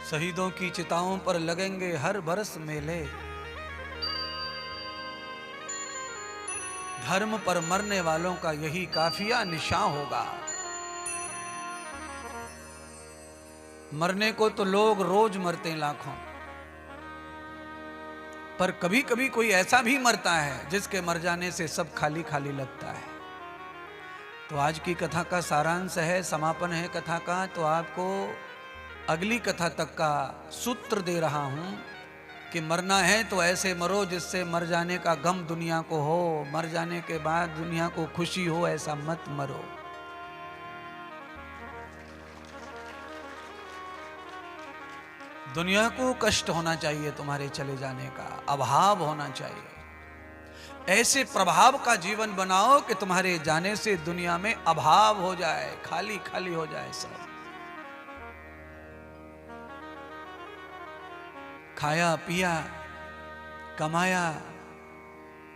शहीदों की चिताओं पर लगेंगे हर बरस मेले, धर्म पर मरने वालों का यही काफिया निशान होगा। मरने को तो लोग रोज मरते हैं लाखों, पर कभी कभी कोई ऐसा भी मरता है जिसके मर जाने से सब खाली खाली लगता है। तो आज की कथा का सारांश है, समापन है कथा का। तो आपको अगली कथा तक का सूत्र दे रहा हूं कि मरना है तो ऐसे मरो जिससे मर जाने का गम दुनिया को हो, मर जाने के बाद दुनिया को खुशी हो, ऐसा मत मरो। दुनिया को कष्ट होना चाहिए तुम्हारे चले जाने का, अभाव होना चाहिए। ऐसे प्रभाव का जीवन बनाओ कि तुम्हारे जाने से दुनिया में अभाव हो जाए, खाली खाली हो जाए सब। खाया पिया कमाया,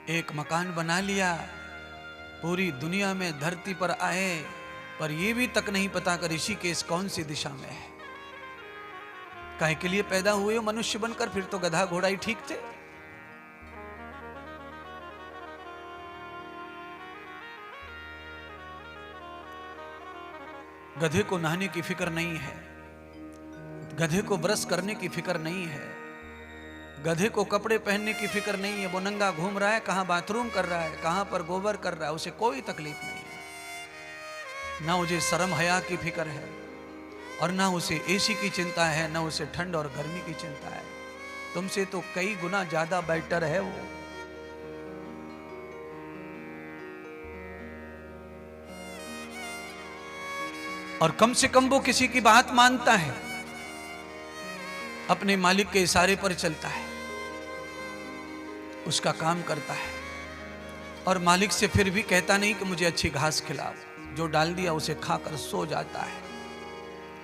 एक मकान बना लिया, पूरी दुनिया में धरती पर आए, पर यह भी तक नहीं पता कि ऋषिकेश कौन सी दिशा में है। काहे के लिए पैदा हुए हो मनुष्य बनकर? फिर तो गधा घोड़ा ही ठीक थे। गधे को नहाने की फिक्र नहीं है, गधे को ब्रश करने की फिक्र नहीं है, गधे को कपड़े पहनने की फिक्र नहीं है। वो नंगा घूम रहा है, कहां बाथरूम कर रहा है, कहां पर गोबर कर रहा है, उसे कोई तकलीफ नहीं है। ना उसे शर्म हया की फिक्र है, और ना उसे एसी की चिंता है, ना उसे ठंड और गर्मी की चिंता है। तुमसे तो कई गुना ज्यादा बेटर है वो। और कम से कम वो किसी की बात मानता है, अपने मालिक के इशारे पर चलता है, उसका काम करता है, और मालिक से फिर भी कहता नहीं कि मुझे अच्छी घास खिलाओ, जो डाल दिया उसे खाकर सो जाता है।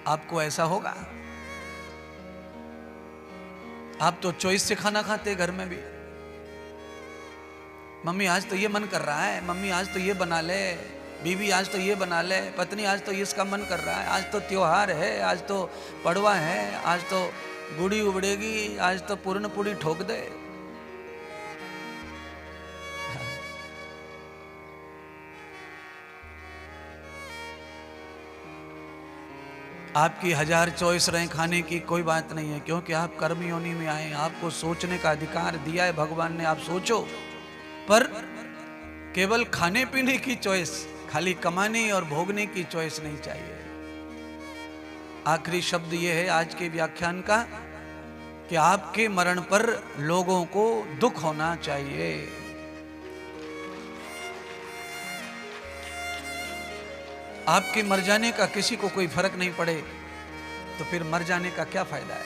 आपको ऐसा होगा? आप तो चॉइस से खाना खाते घर में भी। मम्मी आज तो ये मन कर रहा है, मम्मी आज तो ये बना ले, बीवी आज तो ये बना ले, पत्नी आज तो इसका मन कर रहा है, आज तो त्योहार है, आज तो पड़वा है, आज तो गुड़ी उबड़ेगी, आज तो पूर्ण पूरी ठोक दे। आपकी 1000 चॉइस रहे खाने की, कोई बात नहीं है, क्योंकि आप कर्म योनि में आए। आपको सोचने का अधिकार दिया है भगवान ने, आप सोचो। पर केवल खाने पीने की चॉइस, खाली कमाने और भोगने की चॉइस नहीं चाहिए। आखिरी शब्द यह है आज के व्याख्यान का कि आपके मरण पर लोगों को दुख होना चाहिए। आपके मर जाने का किसी को कोई फर्क नहीं पड़े तो फिर मर जाने का क्या फायदा है?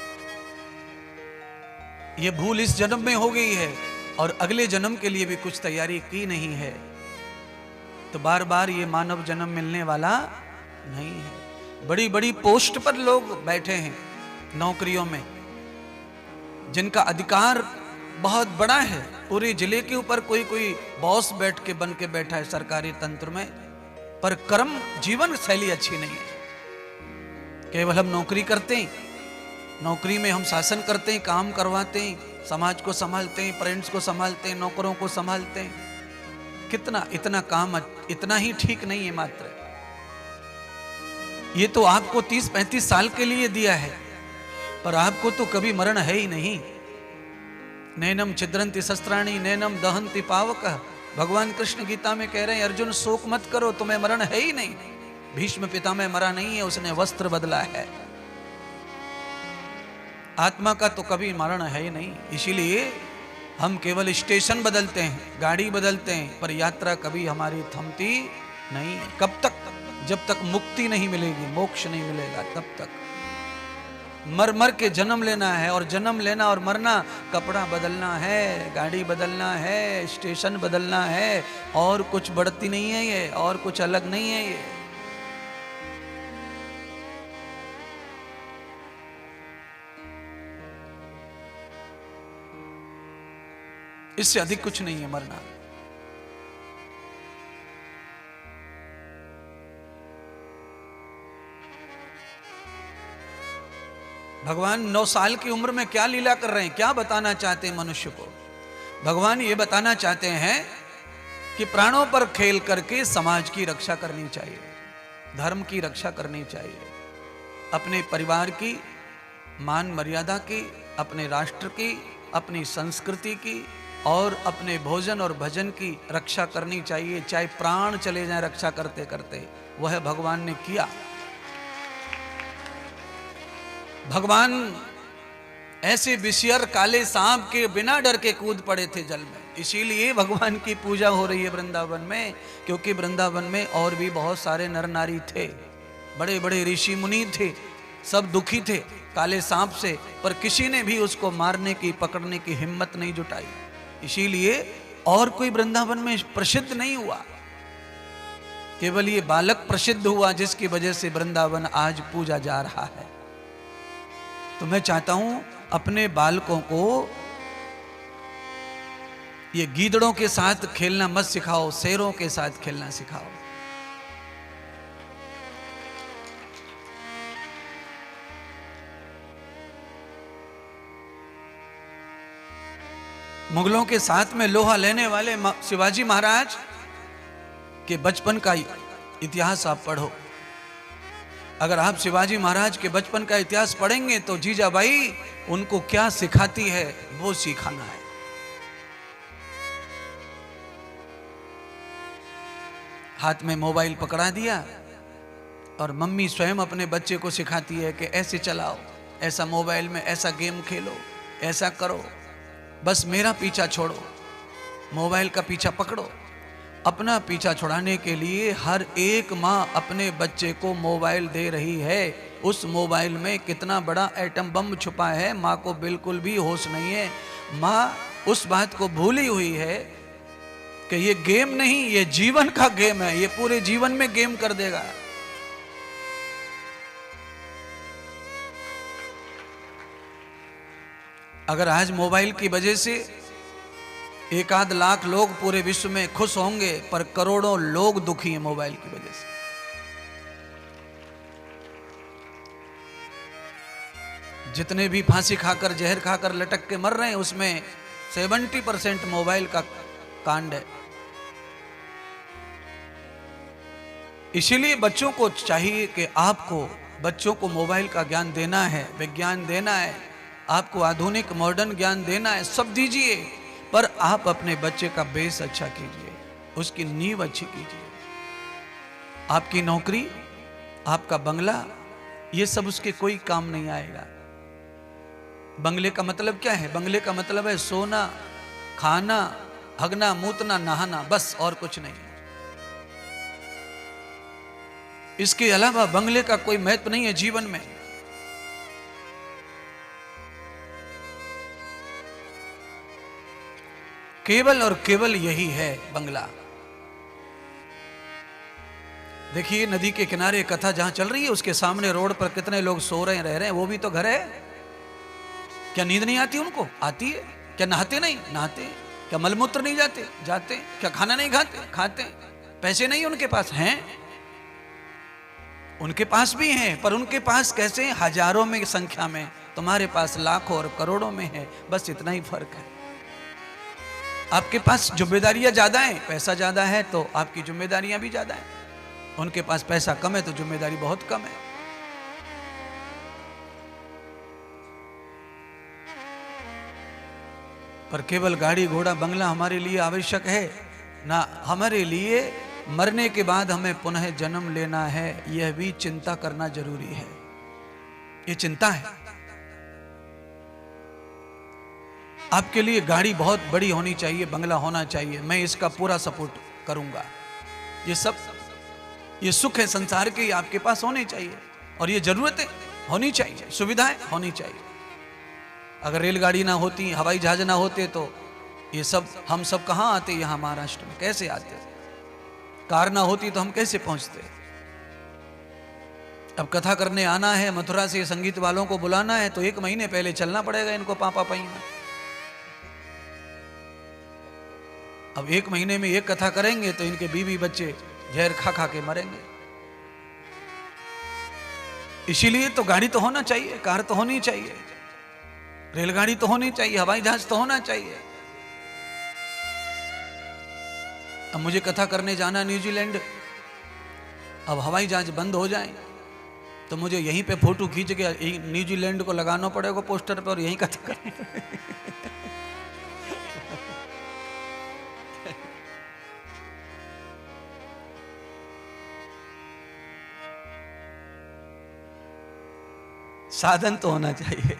यह भूल इस जन्म में हो गई है और अगले जन्म के लिए भी कुछ तैयारी की नहीं है, तो बार बार ये मानव जन्म मिलने वाला नहीं है। बड़ी बड़ी पोस्ट पर लोग बैठे हैं, नौकरियों में, जिनका अधिकार बहुत बड़ा है, पूरे जिले के ऊपर कोई कोई बॉस बैठ के बन के बैठा है सरकारी तंत्र में, पर कर्म जीवन शैली अच्छी नहीं है। केवल हम नौकरी करते हैं, नौकरी में हम शासन करते हैं, काम करवाते हैं, समाज को संभालते हैं, पेरेंट्स को संभालते हैं, नौकरों को संभालते हैं। कितना इतना काम इतना ही ठीक नहीं है। मात्र ये तो आपको 30-35 साल के लिए दिया है, पर आपको तो कभी मरण है ही नहीं। नैनम छिद्रंति शस्त्राणि नैनम दहंति पावक। भगवान कृष्ण गीता में कह रहे हैं, अर्जुन शोक मत करो, तुम्हें मरण है ही नहीं। भीष्म पितामह मरा नहीं है, उसने वस्त्र बदला है। आत्मा का तो कभी मरण है ही नहीं। इसीलिए हम केवल स्टेशन बदलते हैं, गाड़ी बदलते हैं, पर यात्रा कभी हमारी थमती नहीं। कब तक? जब तक मुक्ति नहीं मिलेगी, मोक्ष नहीं मिलेगा, तब तक मर मर के जन्म लेना है। और जन्म लेना और मरना, कपड़ा बदलना है, गाड़ी बदलना है, स्टेशन बदलना है, और कुछ बढ़ती नहीं है ये, और कुछ अलग नहीं है ये। इससे अधिक कुछ नहीं है मरना। भगवान 9 साल की उम्र में क्या लीला कर रहे हैं, क्या बताना चाहते हैं मनुष्य को? भगवान ये बताना चाहते हैं कि प्राणों पर खेल करके समाज की रक्षा करनी चाहिए, धर्म की रक्षा करनी चाहिए, अपने परिवार की, मान मर्यादा की, अपने राष्ट्र की, अपनी संस्कृति की और अपने भोजन और भजन की रक्षा करनी चाहिए, चाहे प्राण चले जाएं रक्षा करते करते। वह भगवान ने किया। भगवान ऐसे विषयर काले सांप के बिना डर के कूद पड़े थे जल में। इसीलिए भगवान की पूजा हो रही है वृंदावन में, क्योंकि वृंदावन में और भी बहुत सारे नर नारी थे, बड़े बड़े ऋषि मुनि थे, सब दुखी थे काले सांप से, पर किसी ने भी उसको मारने की, पकड़ने की हिम्मत नहीं जुटाई। इसीलिए और कोई वृंदावन में प्रसिद्ध नहीं हुआ, केवल ये बालक प्रसिद्ध हुआ, जिसकी वजह से वृंदावन आज पूजा जा रहा है। तो मैं चाहता हूं अपने बालकों को ये गीदड़ों के साथ खेलना मत सिखाओ, शेरों के साथ खेलना सिखाओ। मुगलों के साथ में लोहा लेने वाले शिवाजी महाराज के बचपन का इतिहास आप पढ़ो। अगर आप शिवाजी महाराज के बचपन का इतिहास पढ़ेंगे तो जीजाबाई उनको क्या सिखाती है वो सिखाना है। हाथ में मोबाइल पकड़ा दिया और मम्मी स्वयं अपने बच्चे को सिखाती है कि ऐसे चलाओ, ऐसा मोबाइल में ऐसा गेम खेलो, ऐसा करो, बस मेरा पीछा छोड़ो, मोबाइल का पीछा पकड़ो। अपना पीछा छुड़ाने के लिए हर एक माँ अपने बच्चे को मोबाइल दे रही है। उस मोबाइल में कितना बड़ा एटम बम छुपा है, माँ को बिल्कुल भी होश नहीं है। माँ उस बात को भूली हुई है कि ये गेम नहीं, ये जीवन का गेम है, ये पूरे जीवन में गेम कर देगा। अगर आज मोबाइल की वजह से 1-8 लाख लोग पूरे विश्व में खुश होंगे, पर करोड़ों लोग दुखी हैं मोबाइल की वजह से। जितने भी फांसी खाकर, जहर खाकर लटक के मर रहे हैं, उसमें 70% मोबाइल का कांड है। इसीलिए बच्चों को चाहिए कि आपको बच्चों को मोबाइल का ज्ञान देना है, विज्ञान देना है, आपको आधुनिक मॉडर्न ज्ञान देना है, सब दीजिए, पर आप अपने बच्चे का बेस अच्छा कीजिए, उसकी नींव अच्छी कीजिए। आपकी नौकरी, आपका बंगला, ये सब उसके कोई काम नहीं आएगा। बंगले का मतलब क्या है? बंगले का मतलब है सोना, खाना, हगना, मूतना, नहाना, बस, और कुछ नहीं। इसके अलावा बंगले का कोई महत्व नहीं है जीवन में। केवल और केवल यही है बंगला। देखिए नदी के किनारे कथा जहां चल रही है, उसके सामने रोड पर कितने लोग सो रहे हैं, रह रहे हैं, वो भी तो घर है। क्या नींद नहीं आती उनको? आती है। क्या नहाते नहीं? नहाते हैं। क्या मलमूत्र नहीं जाते? जाते हैं। क्या खाना नहीं खाते? खाते हैं। पैसे नहीं उनके पास हैं? उनके पास भी हैं, पर उनके पास कैसे? हजारों में संख्या में। तुम्हारे पास लाखों और करोड़ों में है, बस इतना ही फर्क है। आपके पास जिम्मेदारियां ज्यादा हैं, पैसा ज्यादा है तो आपकी जिम्मेदारियां भी ज्यादा हैं। उनके पास पैसा कम है तो जिम्मेदारी बहुत कम है। पर केवल गाड़ी घोड़ा बंगला हमारे लिए आवश्यक है ना, हमारे लिए मरने के बाद हमें पुनः जन्म लेना है, यह भी चिंता करना जरूरी है। ये चिंता है। आपके लिए गाड़ी बहुत बड़ी होनी चाहिए, बंगला होना चाहिए, मैं इसका पूरा सपोर्ट करूंगा। ये सब, ये सुख है संसार के, आपके पास होने चाहिए, और ये जरूरतें होनी चाहिए, सुविधाएं होनी चाहिए। अगर रेलगाड़ी ना होती, हवाई जहाज ना होते तो ये सब, हम सब कहाँ आते? यहाँ महाराष्ट्र में कैसे आते? कार ना होती तो हम कैसे पहुंचते? अब कथा करने आना है, मथुरा से संगीत वालों को बुलाना है, तो 1 महीने पहले चलना पड़ेगा इनको पापा पई में। अब 1 महीने में एक कथा करेंगे तो इनके बीवी बच्चे जहर खा खा के मरेंगे। इसीलिए तो गाड़ी तो होना चाहिए, कार तो होनी चाहिए, रेलगाड़ी तो होनी चाहिए, हवाई जहाज तो होना चाहिए। अब मुझे कथा करने जाना न्यूजीलैंड, अब हवाई जहाज बंद हो जाए तो मुझे यहीं पे फोटो खींच के न्यूजीलैंड को लगाना पड़ेगा पोस्टर पे और यहीं कथा करनी पड़ेगी। साधन तो होना चाहिए,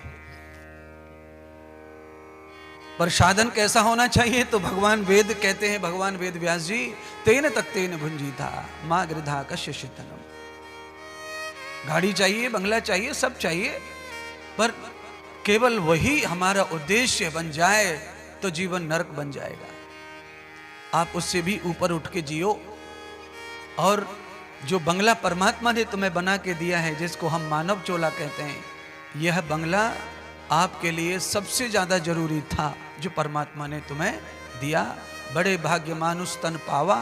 पर साधन कैसा होना चाहिए? तो भगवान वेद कहते हैं, भगवान वेद व्यास जी, तेन तक तेन भुंजी था मां गृधा कश्य शितनम। गाड़ी चाहिए, बंगला चाहिए, सब चाहिए, पर केवल वही हमारा उद्देश्य बन जाए तो जीवन नरक बन जाएगा। आप उससे भी ऊपर उठ के जियो। और जो बंगला परमात्मा ने तुम्हें बना के दिया है, जिसको हम मानव चोला कहते हैं, यह बंगला आपके लिए सबसे ज्यादा जरूरी था जो परमात्मा ने तुम्हें दिया। बड़े भाग्य मानुष तन पावा,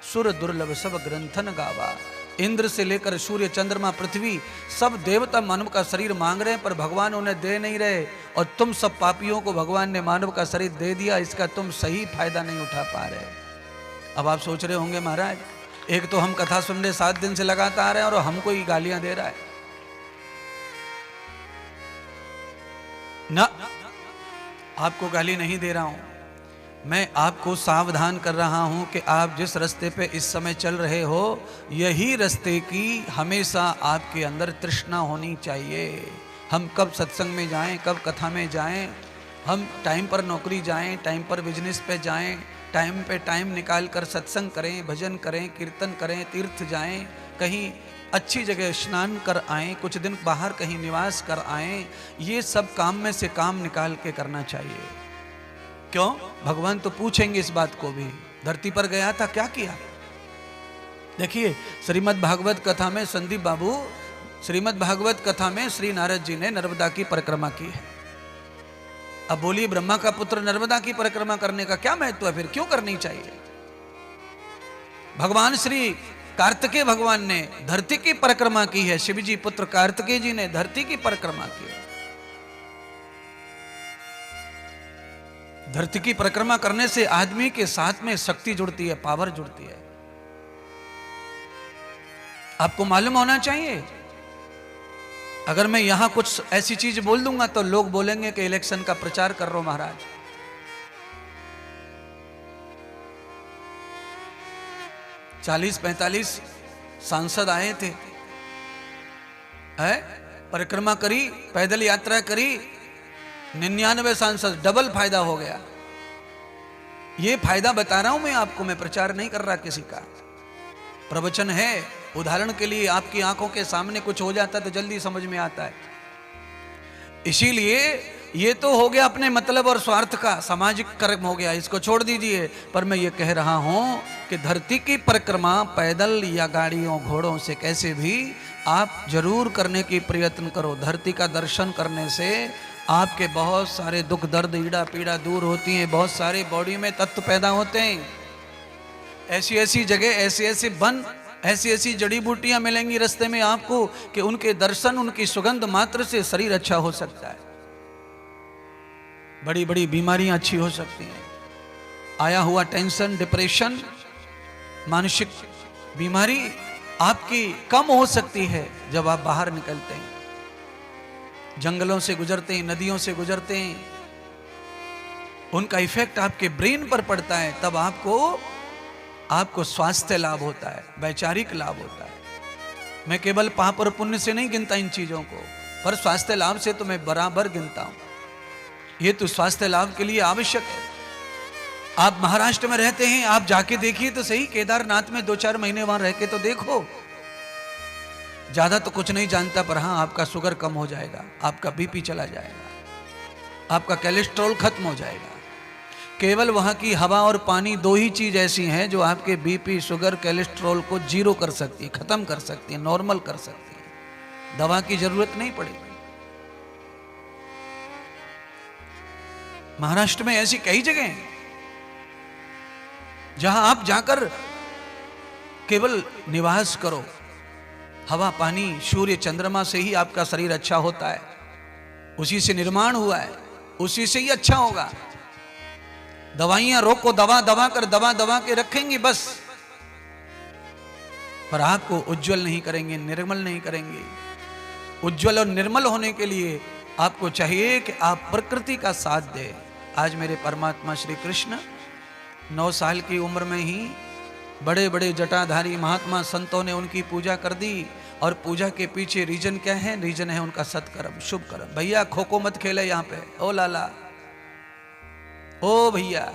सुर दुर्लभ सब ग्रंथन गावा। इंद्र से लेकर सूर्य, चंद्रमा, पृथ्वी, सब देवता मानव का शरीर मांग रहे हैं, पर भगवान उन्हें दे नहीं रहे। और तुम सब पापियों को भगवान ने मानव का शरीर दे दिया, इसका तुम सही फायदा नहीं उठा पा रहे। अब आप सोच रहे होंगे, महाराज एक तो हम कथा सुन रहे 7 दिन से लगातार आ रहे हैं और हमको ही गालियां दे रहा है। ना, आपको गाली नहीं दे रहा हूं, मैं आपको सावधान कर रहा हूं कि आप जिस रास्ते पे इस समय चल रहे हो, यही रास्ते की हमेशा आपके अंदर तृष्णा होनी चाहिए। हम कब सत्संग में जाएं, कब कथा में जाएं, हम टाइम पर नौकरी जाएं, टाइम पर बिजनेस पे जाएं, टाइम पे टाइम निकाल कर सत्संग करें, भजन करें, कीर्तन करें, तीर्थ जाएं, कहीं अच्छी जगह स्नान कर आएं, कुछ दिन बाहर कहीं निवास कर आएं। ये सब काम में से काम निकाल के करना चाहिए। क्यों? भगवान तो पूछेंगे इस बात को भी। धरती पर गया था, क्या किया? देखिए श्रीमद् भागवत कथा में, संदीप बाबू, श्रीमद् भागवत कथा में श्री नारद जी ने नर्मदा की परिक्रमा की है। अब बोलिए, ब्रह्मा का पुत्र नर्मदा की परिक्रमा करने का क्या महत्व है? फिर क्यों करनी चाहिए? भगवान श्री कार्तिकेय भगवान ने धरती की परिक्रमा की है। शिव जी पुत्र कार्तिकेय जी ने धरती की परिक्रमा की है। धरती की परिक्रमा करने से आदमी के साथ में शक्ति जुड़ती है, पावर जुड़ती है। आपको मालूम होना चाहिए, अगर मैं यहां कुछ ऐसी चीज बोल दूंगा तो लोग बोलेंगे कि इलेक्शन का प्रचार कर रहा हूं महाराज। चालीस 45 सांसद आए थे, है परिक्रमा करी, पैदल यात्रा करी, 99 सांसद, डबल फायदा हो गया। ये फायदा बता रहा हूं मैं आपको, मैं प्रचार नहीं कर रहा किसी का, प्रवचन है। उदाहरण के लिए आपकी आंखों के सामने कुछ हो जाता है तो जल्दी समझ में आता है। इसीलिए ये तो हो गया अपने मतलब और स्वार्थ का सामाजिक कर्म हो गया, इसको छोड़ दीजिए। पर मैं ये कह रहा हूं कि धरती की परिक्रमा पैदल या गाड़ियों घोड़ों से कैसे भी आप जरूर करने की प्रयत्न करो। धरती का दर्शन करने से आपके बहुत सारे दुख दर्द ईड़ा पीड़ा दूर होती हैं, बहुत सारे बॉडी में तत्व पैदा होते हैं। ऐसी ऐसी जगह, ऐसे ऐसे वन, ऐसी ऐसी जड़ी बूटियां मिलेंगी रास्ते में आपको कि उनके दर्शन, उनकी सुगंध मात्र से शरीर अच्छा हो सकता है, बड़ी बड़ी बीमारियां अच्छी हो सकती हैं। आया हुआ टेंशन, डिप्रेशन, मानसिक बीमारी आपकी कम हो सकती है जब आप बाहर निकलते हैं, जंगलों से गुजरते हैं, नदियों से गुजरते हैं, उनका इफेक्ट आपके ब्रेन पर पड़ता है, तब आपको स्वास्थ्य लाभ होता है, वैचारिक लाभ होता है। मैं केवल पाप और पुण्य से नहीं गिनता इन चीजों को, पर स्वास्थ्य लाभ से तो मैं बराबर गिनता हूं। ये तो स्वास्थ्य लाभ के लिए आवश्यक है। आप महाराष्ट्र में रहते हैं, आप जाके देखिए तो सही, केदारनाथ में 2-4 महीने वहां रह के तो देखो। ज्यादा तो कुछ नहीं जानता, पर हाँ आपका शुगर कम हो जाएगा, आपका बीपी चला जाएगा, आपका कोलेस्ट्रॉल खत्म हो जाएगा। केवल वहां की हवा और पानी, 2 ही चीज ऐसी हैं जो आपके बीपी, शुगर, कोलेस्ट्रॉल को जीरो कर सकती है, खत्म कर सकती है, नॉर्मल कर सकती है। दवा की जरूरत नहीं पड़ेगी। महाराष्ट्र में ऐसी कई जगह हैं जहां आप जाकर केवल निवास करो, हवा पानी सूर्य चंद्रमा से ही आपका शरीर अच्छा होता है, उसी से निर्माण हुआ है, उसी से ही अच्छा होगा। दवाइयां रोको, दवा दवा कर दवा दवा के रखेंगे बस, पर आपको उज्जवल नहीं करेंगे, निर्मल नहीं करेंगे। उज्जवल और निर्मल होने के लिए आपको चाहिए कि आप प्रकृति का साथ दें। आज मेरे परमात्मा श्री कृष्ण 9 साल की उम्र में ही बड़े बड़े जटाधारी महात्मा संतों ने उनकी पूजा कर दी, और पूजा के पीछे रीजन क्या है? रीजन है उनका सत्कर्म, शुभ कर्म। भैया खो खो मत खेले यहाँ पे, ओ लाला, ओ भैया।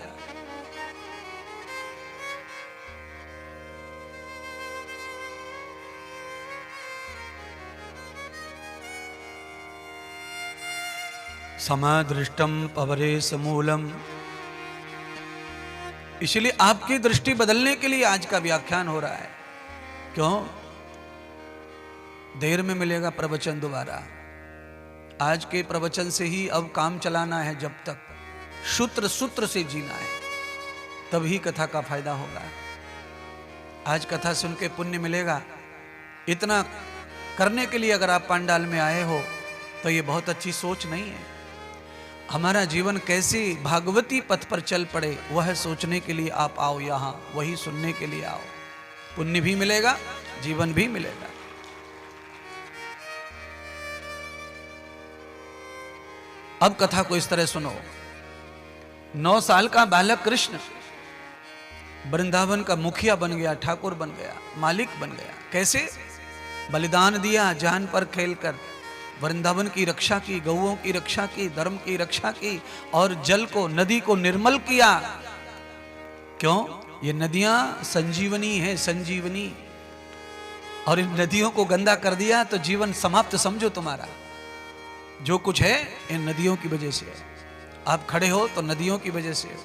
समादृष्टम पवरेश मूलम। इसलिए आपकी दृष्टि बदलने के लिए आज का व्याख्यान हो रहा है। क्यों? देर में मिलेगा प्रवचन दोबारा, आज के प्रवचन से ही अब काम चलाना है। जब तक सूत्र से जीना है, तभी कथा का फायदा होगा। आज कथा सुन के पुण्य मिलेगा। इतना करने के लिए अगर आप पंडाल में आए हो तो ये बहुत अच्छी सोच नहीं है। हमारा जीवन कैसे भागवती पथ पर चल पड़े, वह सोचने के लिए आप आओ यहाँ, वही सुनने के लिए आओ। पुण्य भी मिलेगा, जीवन भी मिलेगा। अब कथा को इस तरह सुनो। 9 साल का बालक कृष्ण वृंदावन का मुखिया बन गया, ठाकुर बन गया, मालिक बन गया। कैसे? बलिदान दिया, जान पर खेलकर वृंदावन की रक्षा की, गौओं की रक्षा की, धर्म की रक्षा की, और जल को, नदी को निर्मल किया। क्यों? ये नदियां संजीवनी है, संजीवनी। और इन नदियों को गंदा कर दिया तो जीवन समाप्त समझो तुम्हारा। जो कुछ है इन नदियों की वजह से है। आप खड़े हो तो नदियों की वजह से हो।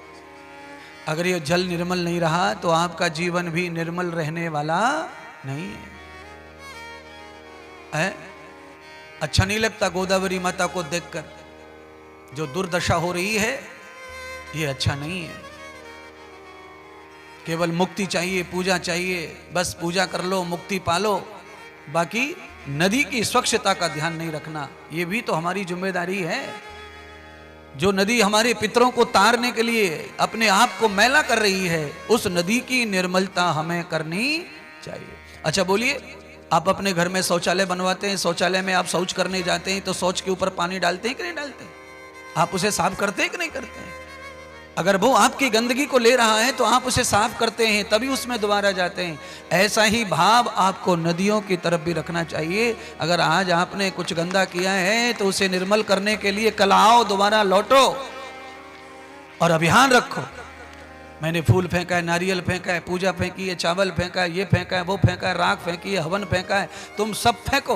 अगर ये जल निर्मल नहीं रहा तो आपका जीवन भी निर्मल रहने वाला नहीं है। अच्छा नहीं लगता गोदावरी माता को देखकर? जो दुर्दशा हो रही है ये अच्छा नहीं है। केवल मुक्ति चाहिए, पूजा चाहिए, बस पूजा कर लो, मुक्ति पालो, बाकी नदी की स्वच्छता का ध्यान नहीं रखना। ये भी तो हमारी जिम्मेदारी है। जो नदी हमारे पितरों को तारने के लिए अपने आप को मैला कर रही है, उस नदी की निर्मलता हमें करनी चाहिए। अच्छा बोलिए, आप अपने घर में शौचालय बनवाते हैं, शौचालय में आप शौच करने जाते हैं तो शौच के ऊपर पानी डालते हैं कि नहीं डालते? आप उसे साफ करते हैं कि नहीं करते हैं? अगर वो आपकी गंदगी को ले रहा है तो आप उसे साफ करते हैं, तभी उसमें दोबारा जाते हैं। ऐसा ही भाव आपको नदियों की तरफ भी रखना चाहिए। अगर आज आपने कुछ गंदा किया है तो उसे निर्मल करने के लिए कल आओ, दोबारा लौटो और अभियान रखो। मैंने फूल फेंका है, नारियल फेंका है, पूजा फेंकी है, चावल फेंका है, ये फेंका है, वो फेंका है, राख फेंकी है, हवन फेंका है, तुम सब फेंको।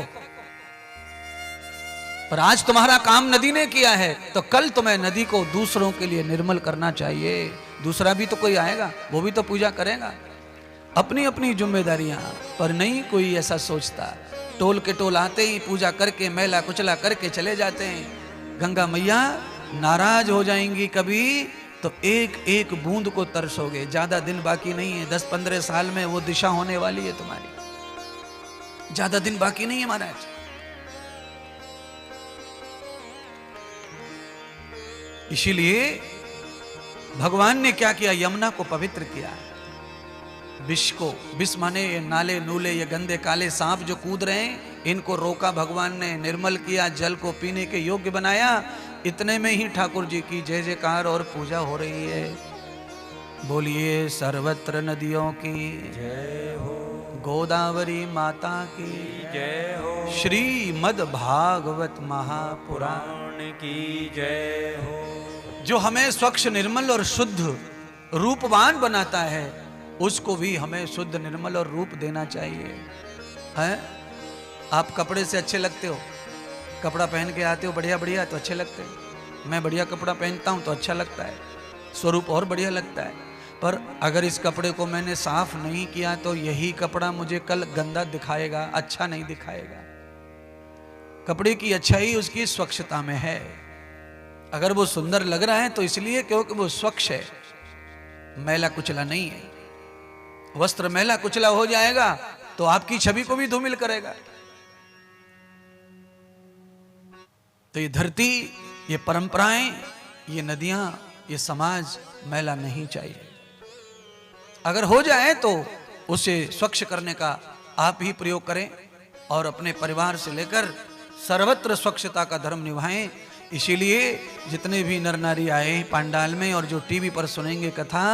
पर आज तुम्हारा काम नदी ने किया है तो कल तुम्हें नदी को दूसरों के लिए निर्मल करना चाहिए। दूसरा भी तो कोई आएगा, वो भी तो पूजा करेगा। अपनी अपनी जिम्मेदारियां, पर नहीं कोई ऐसा सोचता। टोल के टोल आते ही पूजा करके मैला कुचला करके चले जाते हैं। गंगा मैया नाराज हो जाएंगी कभी तो एक एक बूंद को तरसोगे। ज्यादा दिन बाकी नहीं है, 10-15 साल में वो दिशा होने वाली है तुम्हारी। ज्यादा दिन बाकी नहीं है महाराज। इसीलिए भगवान ने क्या किया? यमुना को पवित्र किया। विष को, विष माने ये नाले नूले, ये गंदे काले सांप जो कूद रहे हैं, इनको रोका भगवान ने, निर्मल किया, जल को पीने के योग्य बनाया। इतने में ही ठाकुर जी की जय जयकार और पूजा हो रही है। बोलिए सर्वत्र नदियों की जय हो, गोदावरी माता की जय हो, श्रीमद् भागवत महापुराण की जय हो। जो हमें स्वच्छ निर्मल और शुद्ध रूपवान बनाता है, उसको भी हमें शुद्ध निर्मल और रूप देना चाहिए। है? आप कपड़े से अच्छे लगते हो, कपड़ा पहन के आते हो बढ़िया बढ़िया तो अच्छे लगते हैं। मैं बढ़िया कपड़ा पहनता हूँ तो अच्छा लगता है, स्वरूप और बढ़िया लगता है। पर अगर इस कपड़े को मैंने साफ नहीं किया तो यही कपड़ा मुझे कल गंदा दिखाएगा, अच्छा नहीं दिखाएगा। कपड़े की अच्छाई उसकी स्वच्छता में है। अगर वो सुंदर लग रहा है तो इसलिए क्योंकि वो स्वच्छ है, मैला कुचला नहीं है। वस्त्र मैला कुचला हो जाएगा तो आपकी छवि को भी धूमिल करेगा। तो ये धरती, ये परंपराएं, ये नदियां, ये समाज मैला नहीं चाहिए। अगर हो जाए तो उसे स्वच्छ करने का आप ही प्रयोग करें और अपने परिवार से लेकर सर्वत्र स्वच्छता का धर्म निभाएं। इसीलिए जितने भी नर नारी आए पंडाल में और जो टीवी पर सुनेंगे कथा,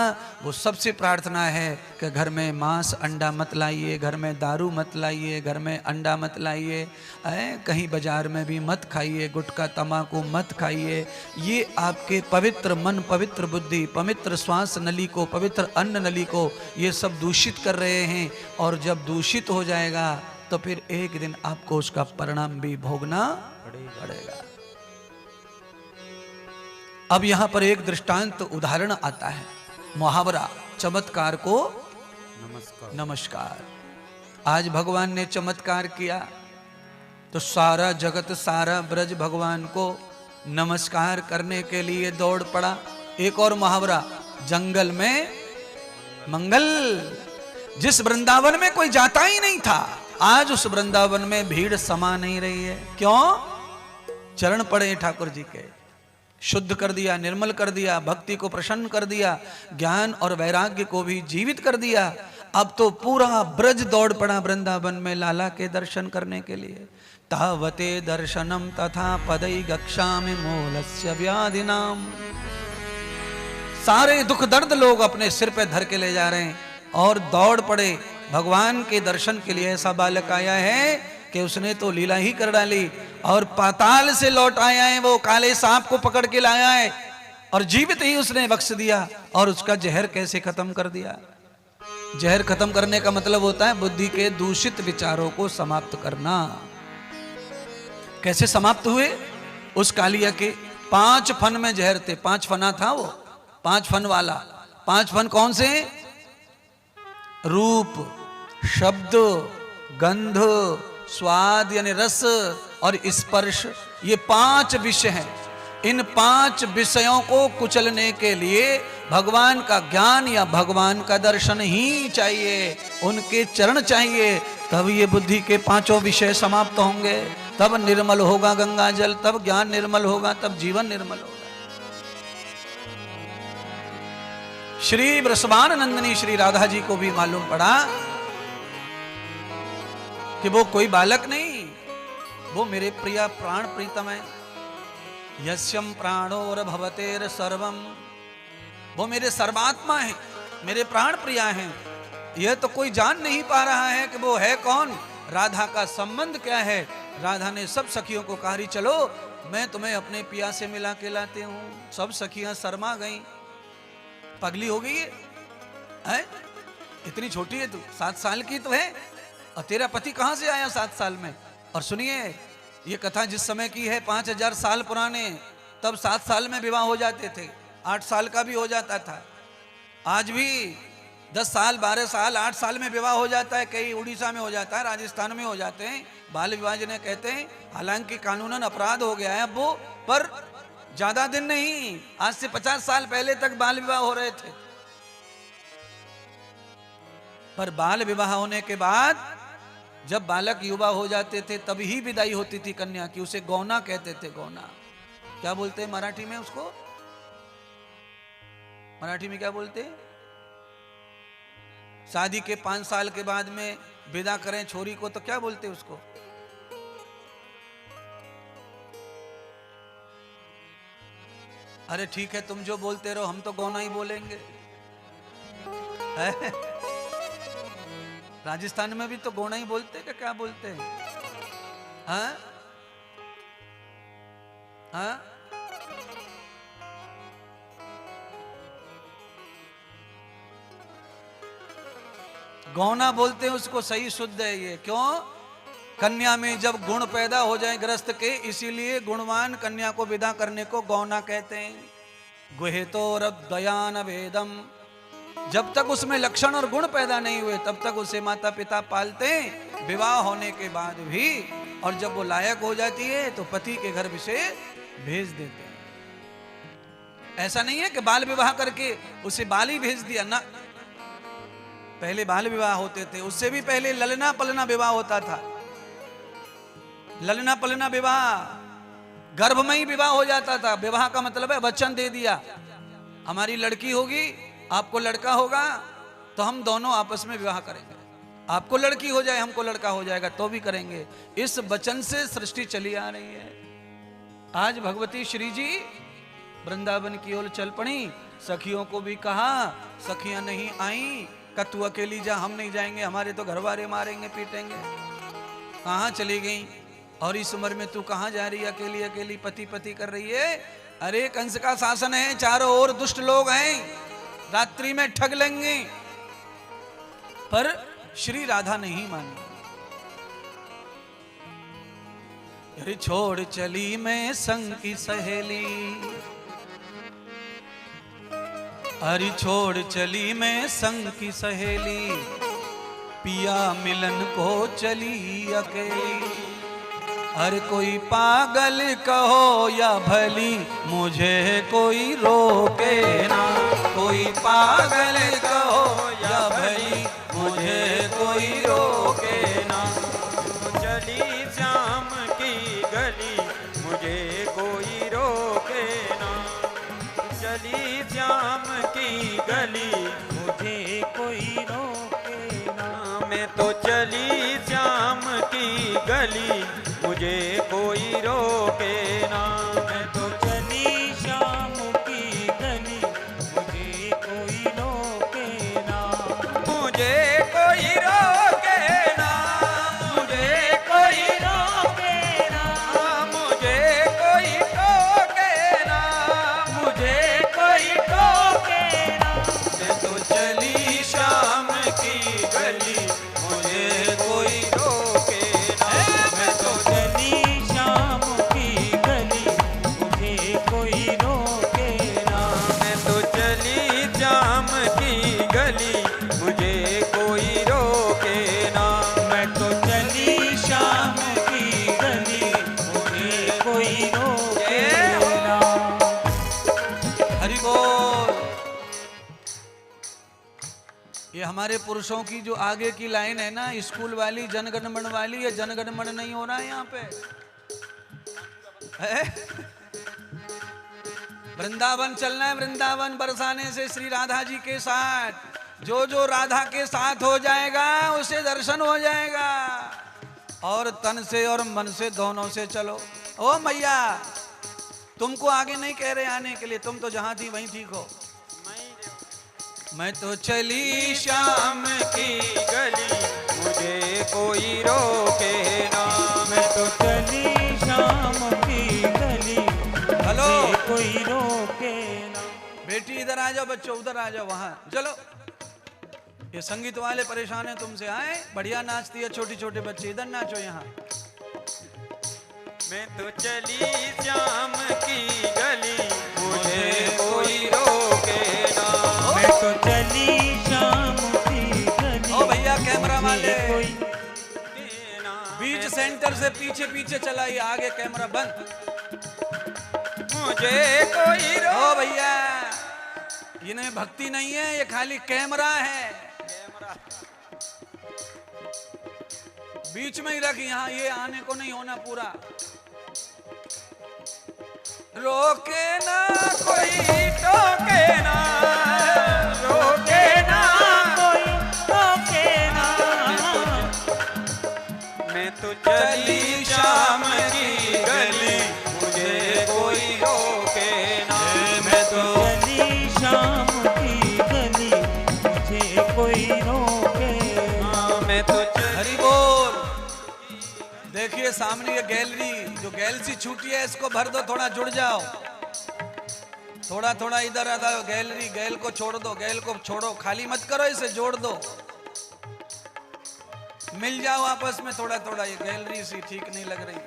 वो सबसे प्रार्थना है कि घर में मांस अंडा मत लाइए, घर में दारू मत लाइए, घर में अंडा मत लाइए, कहीं बाजार में भी मत खाइए, गुटखा तम्बाकू मत खाइए। ये आपके पवित्र मन, पवित्र बुद्धि, पवित्र श्वास नली को, पवित्र अन्न नली को ये सब दूषित कर रहे हैं। और जब दूषित हो जाएगा तो फिर एक दिन आपको उसका परिणाम भी भोगना पड़ेगा। अब यहां पर एक दृष्टांत उदाहरण आता है, मुहावरा, चमत्कार को नमस्कार। आज भगवान ने चमत्कार किया तो सारा जगत, सारा ब्रज भगवान को नमस्कार करने के लिए दौड़ पड़ा। एक और मुहावरा, जंगल में मंगल। जिस वृंदावन में कोई जाता ही नहीं था, आज उस वृंदावन में भीड़ समा नहीं रही है। क्यों? चरण पड़े ठाकुर जी के, शुद्ध कर दिया, निर्मल कर दिया, भक्ति को प्रसन्न कर दिया, ज्ञान और वैराग्य को भी जीवित कर दिया। अब तो पूरा ब्रज दौड़ पड़ा वृंदावन में लाला के दर्शन करने के लिए। तावते दर्शनम तथा पदै गक्षामि मूलस्य व्याधिनाम। सारे दुख दर्द लोग अपने सिर पे धर के ले जा रहे हैं और दौड़ पड़े भगवान के दर्शन के लिए। ऐसा बालक आया है कि उसने तो लीला ही कर डाली और पाताल से लौट आया है, वो काले सांप को पकड़ के लाया है और जीवित ही उसने बख्श दिया और उसका जहर कैसे खत्म कर दिया। जहर खत्म करने का मतलब होता है बुद्धि के दूषित विचारों को समाप्त करना। कैसे समाप्त हुए? उस कालिया के 5 फन में जहर थे, 5 फना था वो, 5 फन वाला। 5 फन कौन से? रूप, शब्द, गंध, स्वाद यानी रस और स्पर्श, ये 5 विषय हैं। इन 5 विषयों को कुचलने के लिए भगवान का ज्ञान या भगवान का दर्शन ही चाहिए, उनके चरण चाहिए। तब ये बुद्धि के 5 विषय समाप्त होंगे, तब निर्मल होगा गंगा जल, तब ज्ञान निर्मल होगा, तब जीवन निर्मल होगा। श्री वृषभानंदिनी श्री राधा जी को भी मालूम पड़ा कि वो कोई बालक नहीं, वो मेरे प्रिया प्राण प्रीतम है। यस्यम प्राणोर भवतेर सर्वम, वो मेरे सर्वात्मा है, मेरे प्राण प्रिया हैं। यह तो कोई जान नहीं पा रहा है कि वो है कौन, राधा का संबंध क्या है। राधा ने सब सखियों को कहा, चलो मैं तुम्हें अपने पिया से मिला के लाते हूं। सब सखियां शर्मा गईं, पगली हो गई है? इतनी छोटी है तू, 7 साल की तो है, और तेरा पति कहां से आया 7 साल में? और सुनिए, ये कथा जिस समय की है 5000 साल पुराने, तब 7 साल में विवाह हो जाते थे, 8 साल का भी हो जाता था। आज भी 10 साल, 12 साल, 8 साल में विवाह हो जाता है। कई उड़ीसा में हो जाता है, राजस्थान में हो जाते हैं। बाल विवाह जिन्हें कहते हैं, हालांकि कानूनन अपराध हो गया है अब वो, पर ज्यादा दिन नहीं, आज से 50 साल पहले तक बाल विवाह हो रहे थे। पर बाल विवाह होने के बाद जब बालक युवा हो जाते थे तब ही विदाई होती थी कन्या की। उसे गौना कहते थे। गौना क्या बोलते हैं मराठी में उसको? मराठी में क्या बोलते हैं? शादी के 5 साल के बाद में विदा करें छोरी को तो क्या बोलते हैं उसको? अरे ठीक है, तुम जो बोलते रहो, हम तो गौना ही बोलेंगे। राजस्थान में भी तो गौना ही बोलते हैं, क्या बोलते हैं? हाँ हाँ, गौना बोलते हैं उसको, सही शुद्ध है ये। क्यों? कन्या में जब गुण पैदा हो जाए ग्रस्त के, इसीलिए गुणवान कन्या को विदा करने को गौना कहते हैं। गुहेतो रब्दयान वेदम, जब तक उसमें लक्षण और गुण पैदा नहीं हुए तब तक उसे माता पिता पालते हैं, विवाह होने के बाद भी। और जब वो लायक हो जाती है तो पति के घर से भेज देते हैं। ऐसा नहीं है कि बाल विवाह करके उसे बाल ही भेज दिया ना, पहले बाल विवाह होते थे, उससे भी पहले ललना पलना विवाह होता था। ललना पलना विवाह गर्भमयी विवाह हो जाता था। विवाह का मतलब है वचन दे दिया, हमारी लड़की होगी, आपको लड़का होगा, तो हम दोनों आपस में विवाह करेंगे। आपको लड़की हो जाए, हमको लड़का हो जाएगा तो भी करेंगे। इस वचन से सृष्टि चली आ रही है। आज भगवती श्री जी वृंदावन की ओर चल पड़ी। सखियों को भी कहा, सखियां नहीं आई, का तू अकेली जा, हम नहीं जाएंगे, हमारे तो घरवाले मारेंगे पीटेंगे। कहाँ चली गई? और इस उम्र में तू कहाँ जा रही है अकेली अकेली, पति पति कर रही है? अरे कंस का शासन है, चारों ओर दुष्ट लोग हैं, रात्रि में ठग लेंगे। पर श्री राधा नहीं मानी। अरे छोड़ चली मैं संग की सहेली, अरे छोड़ चली मैं संग की सहेली, पिया मिलन को चली अकेली। हर कोई पागल कहो या भली, मुझे कोई रोके ना। कोई पागल कहो या भली, मुझे कोई रोके ना। चली श्याम की गली, मुझे कोई रोके ना। चली श्याम की गली, मुझे कोई रोके ना। मैं तो चली श्याम की गली, मुझे कोई रोके ना। मैं तो चली श्याम की गली, मुझे कोई रोके ना। मुझे कोई रोके ना, मुझे कोई रोके ना। मुझे कोई टोके ना, मुझे कोई टोके ना। मैं तो चली श्याम की गली, मुझे कोई रोके ना। मैं तो चली श्याम की गली, मुझे कोई रोके ना। मैं तो चली श्याम की गली, मुझे कोई रोके ना। मैं तो चली श्याम की गली, मुझे कोई रोके ना। हरि बोल। ये हमारे पुरुषों की जो आगे की लाइन है ना, स्कूल वाली, जनगण मन वाली, ये जनगण मन नहीं हो रहा है यहाँ पे है? वृंदावन चलना है, वृंदावन बरसाने से श्री राधा जी के साथ। जो जो राधा के साथ हो जाएगा उसे दर्शन हो जाएगा। और तन से और मन से दोनों से चलो। ओ मैया, तुमको आगे नहीं कह रहे आने के लिए, तुम तो जहां थी वहीं ठीक हो। मैं तो चली श्याम की गली, मुझे कोई रोके ना। मैं तो चली श्याम की गली, हेलो मुझे कोई रोके ना। बेटी इधर आ जाओ, बच्चों उधर आ जाओ, वहां चलो। ये संगीत वाले परेशान है तुमसे, आए बढ़िया नाचती है छोटी छोटे बच्चे, इधर नाचो यहाँ। मैं तो चली श्याम की गली, मुझे कोई रोके ना। मैं तो चली श्याम की गली। ओ भैया कैमरा वाले, कोई रोके ना। बीच सेंटर से पीछे पीछे चलाइए, आगे कैमरा बंद। मुझे कोई ओ भैया, इन्हें भक्ति नहीं है, ये खाली कैमरा है। बीच में ही रख, यहाँ ये आने को नहीं होना पूरा। रोके ना कोई टोके ना, रोके ना कोई रोके ना। मैं तो चली श्याम की गली, मुझे कोई रोके ना। मैं तो चली श्याम की गली, मुझे कोई रोके ना। मैं तो हरि बोल। देखिए सामने ये गैलरी, जो गैलरी छूटी है इसको भर दो, थोड़ा जुड़ जाओ। थोड़ा थोड़ा इधर आ जाओ, गैलरी, गैल को छोड़ दो, गैल को छोड़ो, खाली मत करो, इसे जोड़ दो, मिल जाओ आपस में थोड़ा थोड़ा। ये गैलरी सी ठीक नहीं लग रही।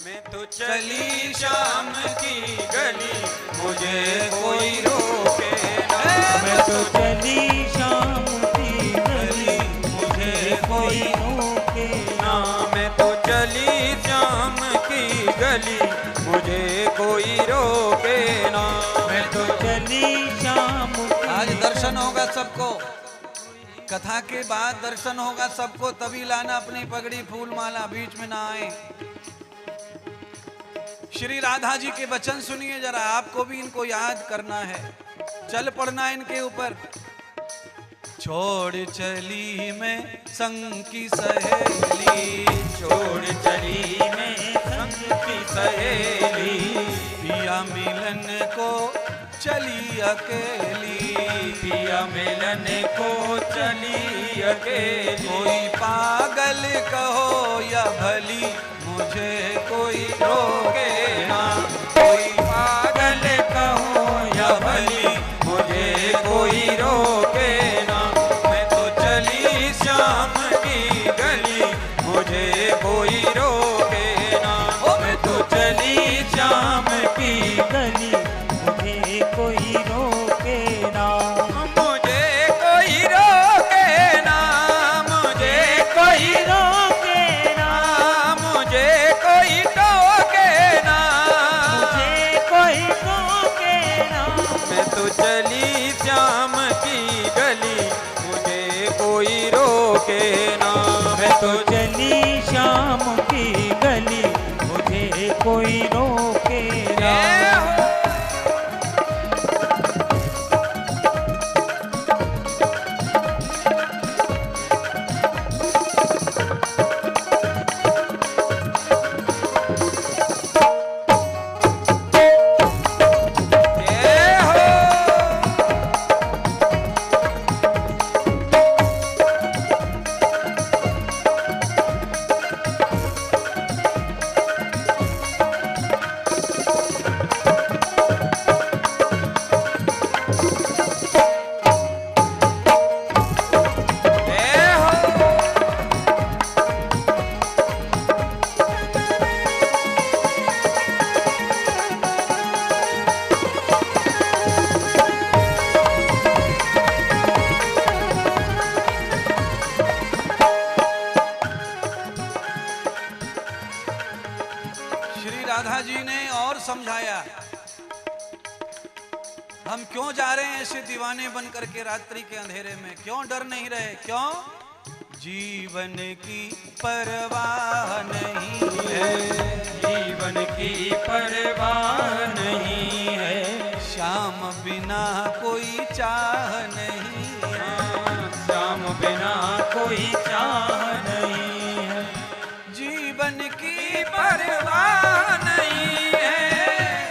मैं तो चली श्याम की गली, मुझे कोई रोके ना। मैं तो चली श्याम की गली, मुझे कोई रोके ना। मैं तो चली श्याम की गली, मुझे कोई रोके ना। मैं तो चली श्याम। आज दर्शन होगा सबको। कथा के बाद दर्शन होगा सबको, तभी लाना अपनी पगड़ी फूल माला, बीच में ना आए। श्री राधा जी के वचन सुनिए जरा, आपको भी इनको याद करना है, चल पड़ना इनके ऊपर। छोड़ चली मैं संग की सहेली, छोड़ चली मैं संग की सहेली, पिया मिलन को चली अकेली, पिया मिलन को चली अकेली। कोई पागल कहो या भली, मुझे कोई रोके ना। कोई पागल कहो या भली, मुझे कोई रोके ना। मैं तो चली श्याम की गली, मुझे कोई रोके ना। ओ मैं तो चली श्याम की गली, मुझे कोई रोके ना। मुझे कोई रोके ना, मुझे कोई रोके ना, मुझे कोई टोके ना, मुझे कोई टोके ना। मैं तो चली श्याम की गली, मुझे कोई रोके ना। मैं तो चली श्याम की गली, मुझे कोई रोके ना। राधा जी ने और समझाया, हम क्यों जा रहे हैं ऐसे दीवाने बन करके रात्रि के अंधेरे में, क्यों डर नहीं रहे, क्यों? जीवन की परवाह नहीं है, जीवन की परवाह नहीं है। श्याम बिना कोई चाह नहीं है, श्याम बिना कोई चाह नहीं है। जीवन की परवाह नहीं है,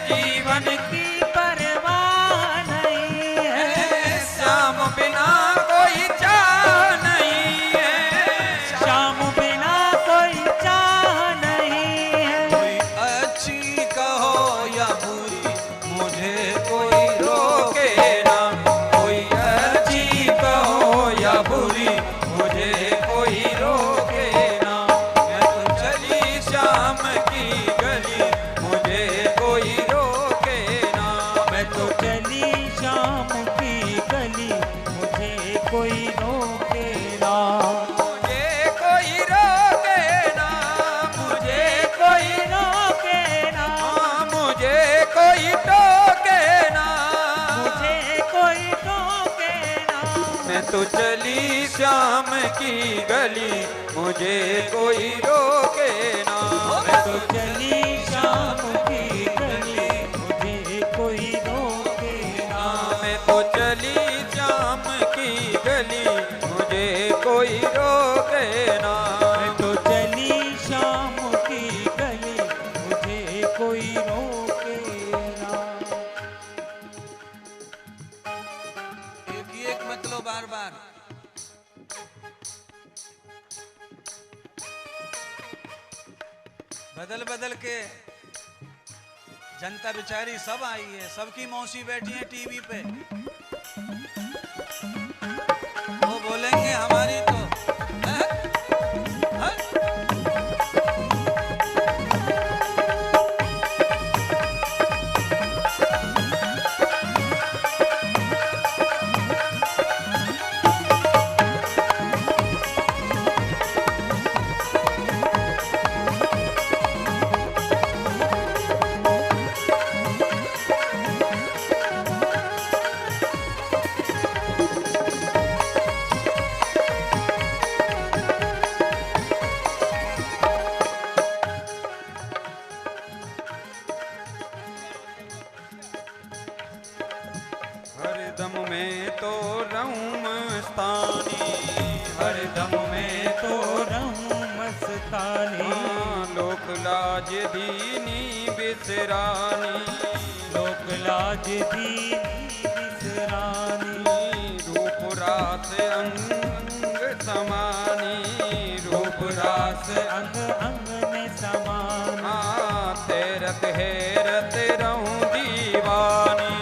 जीवन की परवाह नहीं है। श्याम बिना कोई चाह नहीं है, श्याम बिना कोई चाह नहीं है। कोई अच्छी कहो या बुरी, मुझे कोई रोके ना। कोई अच्छी कहो या बुरी, मुझे कोई रोके ना। मैं तो चली श्याम की गली, मुझे कोई रोके ना। मैं तो चली श्याम की गली, मुझे कोई रोके ना। मुझे कोई रोके ना, मुझे कोई रोके ना, मुझे कोई टोके ना। मुझे कोई रोके ना। मैं तो चली श्याम की गली, मुझे कोई रोके ना। मैं तो चली श्याम की गली, मुझे कोई रोके ना। मैं तो चली श्याम की गली, मुझे कोई रोके ना। मैं तो चली श्याम की गली, मुझे कोई रोके ना। एक ही एक मत लो बार बार। बदल बदल के जनता बेचारी सब आई है, सबकी मौसी बैठी है टीवी पे, वो बोलेंगे हमारी तो हैं? हैं? हरदम में तो रहूं मस्तानी, हरदम में तो रहूं मस्तानी, लोक लाज दीनी बिसरानी, लोक लाज दीनी बिसरानी, रूप रास अंग समानी, रूप रास अंग अंग में समानी, तेरत हैरत रहूं दीवानी,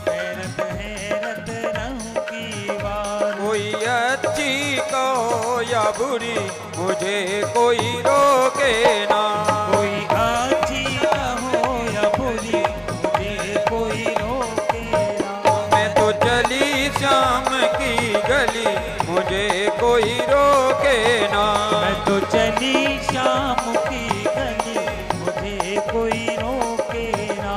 हैरत हैरत रहूं दीवानी, कोई अच्छी कहो या बुरी मुझे कोई रोके ना, कोई अच्छी कहो या बुरी मुझे कोई रोके ना, मैं तो चली श्याम की गली मुझे कोई रोके ना, मैं तो चली शाम की गली मुझे कोई रोके ना,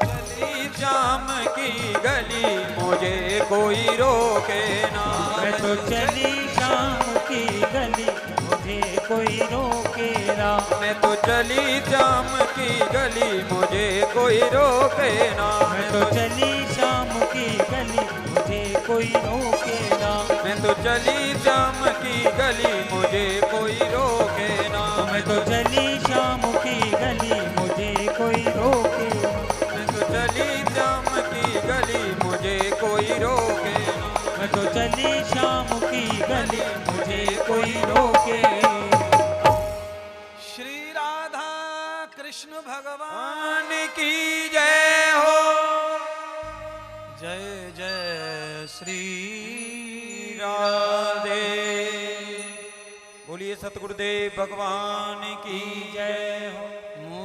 चली श्याम की गली मुझे कोई रोके ना, मैं तो चली शाम की गली मुझे कोई रोके ना, मैं तो चली श्याम की गली मुझे कोई रोके ना, मैं तो चली शाम की गली मुझे कोई रोके ना, मैं तो चली श्याम की गली मुझे कोई रोके ना, मैं तो चली शाम की गली मुझे कोई रोके ना, मैं तो चली श्याम की गली मुझे कोई रोके ना, मैं तो चली शाम की गली मुझे कोई रोके। श्री राधा कृष्ण भगवान भगवान की जय हो, जय जय श्री राधे। बोलिए सतगुरुदेव भगवान की जय हो।